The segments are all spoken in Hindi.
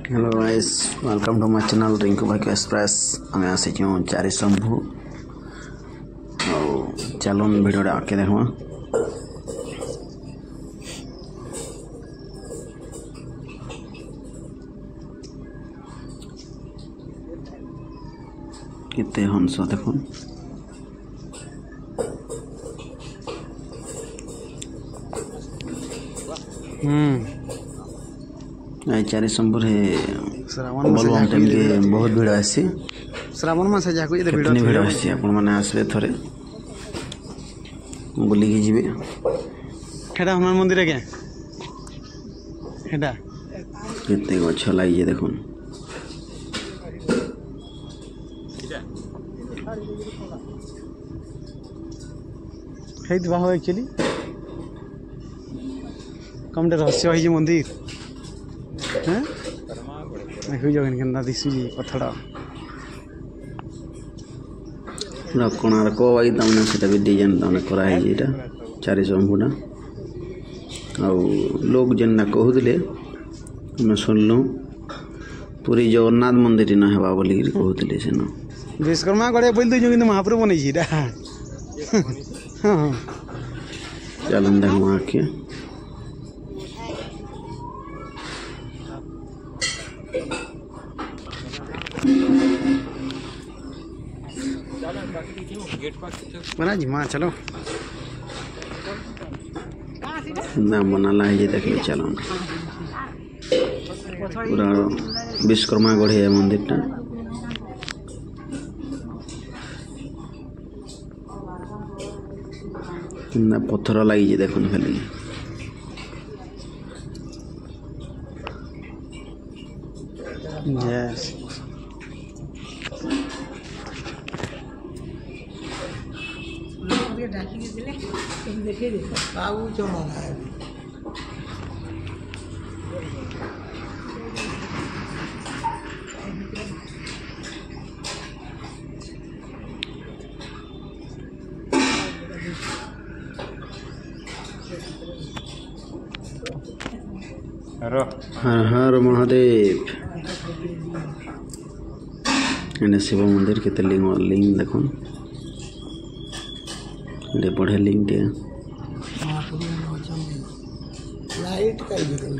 Hello guys, welcome to my channel Rinku भाई एक्सप्रेस। आम आसी चारि शंभु चलो वीडियो आके देखो। कितने हंस देखो। चारि शंभु बोलबम टाइम के बहुत भीड़ आसी। श्रावण मास जाको ये भीड़ भीड़ आसी। आपण माने आसबे थरे बुली की जीवे। हेडा हनुमान मंदिर के हेडा कितने गछ लागी देखो। हेत बाहो एक्चुअली कमटे रहस्य होई मंदिर हैं देखो जगन केनदा दिसुजी पथड़ा पूरा कोणार्क वाई तमने सेटा भी डिजाइन तमने करा है जेटा चारि शंभुना। आ लोग जेन्ना कहूले मैं सुनलु पूरी जगन्नाथ मंदिर न हेबा बोली कहूले सेन विश्वकर्मा गड़े बोल दे जो किंतु महाप्रभु बनै छी हां चलन देख वहाँ के बना जी माँ चलो ना बनाला है ये देखिए। चलो पूरा विश्वकर्मा गढ़े है मंदिर टा। ना पत्थर लगी देखो खाली। यस हर हर महादेव। एने शिव मंदिर के लिंग देखो बढ़िया लिंग टे।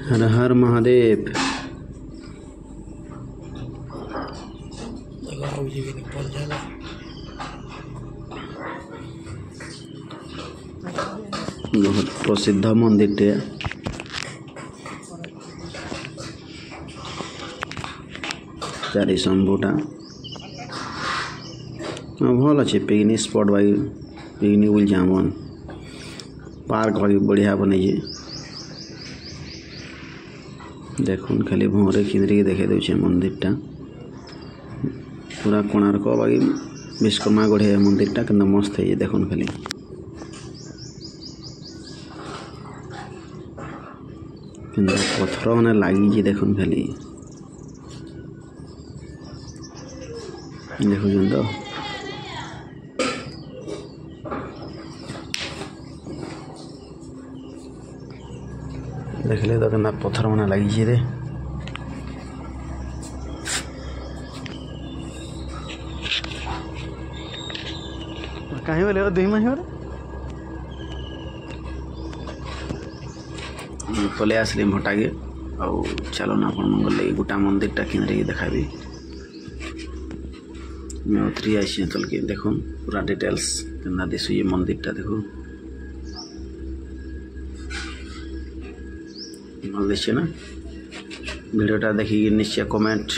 हर हर महादेव। बहुत प्रसिद्ध मंदिर टे। चारि शंभुटा भल अच्छे पिकनिक स्पॉट भाई। पिकनिक बोल जामन पार्क भाई बढ़िया बने देखुन खाली भोरे किंद्री देखे दे मंदिर टा। पूरा कोणार्क भाई विश्वकर्मा गढ़े मंदिर टा कितना मस्त है देखुन खाली। पत्थर मैंने लगी देखुन खाली देखो तो देखले तो केना पत्थर मैंने लगी रे। कहीं बोले दुई माही पले आसली भटागे। आ चलो ना अपन गले गोटा मंदिर टा कि देखा मैं उतरी आई तल के देखो पूरा डिटेल्स केना दिसु ये मंदिर टा देखो भल दिशे ना। वीडियोटा देखिए निश्चय कमेंट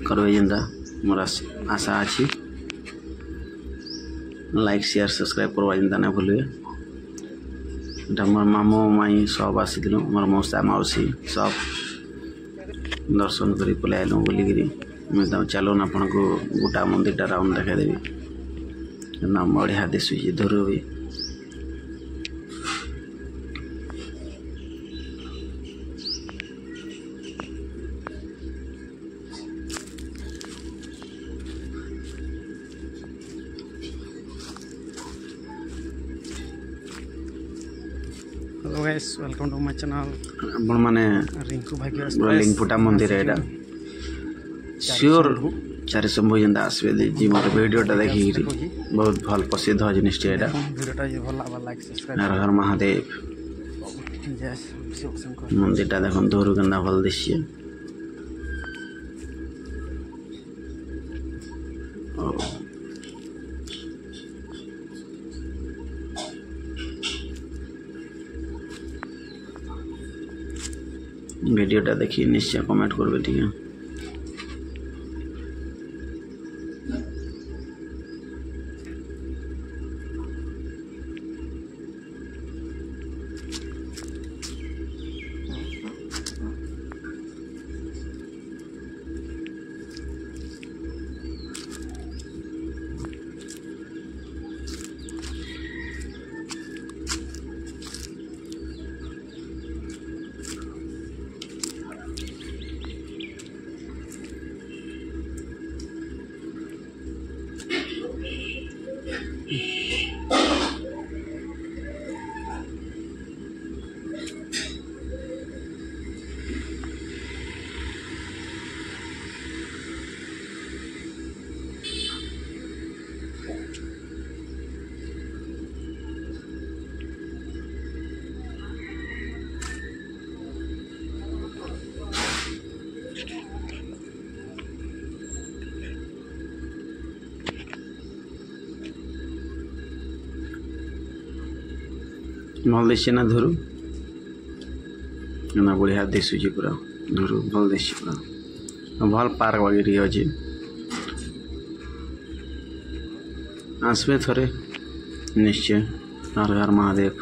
करवे जेनता मोर आशा अच्छी। लाइक शेयर सब्सक्राइब करवा जेनता ना भूलिए। मोर मामू माई सब आसील मोर मौसा मौसी सब दर्शन कर पलि आलु बोलिकी मैं चलो आपन को गोटा मंदिर टा राउंड देखादेवी ना बढ़िया दिशुची धुर भी। Guys welcome to my channel आपण माने रिंकू भाई लिंगफुटा मंदिर एटा श्योर चारि शंभु जेंदा आसबे जी मोर वीडियोटा देखि बहुत भल प्रसिद्ध हो जिनिस एटा वीडियोटा ये भल लाइक हर सब्सक्राइब हर महादेव जय शिव शंकर मंदिरटा देखन दूर गंदा भल दृश्य वीडियोटा देखिए निश्चय कमेंट करबे ठीक है। भल दिशे ना धुरु ना बढ़िया दिशुची पूरा धुरु भल दिशे पूरा भल पार्क वगैरह अच्छे आसबे थरे निश्चय हर हर महादेव।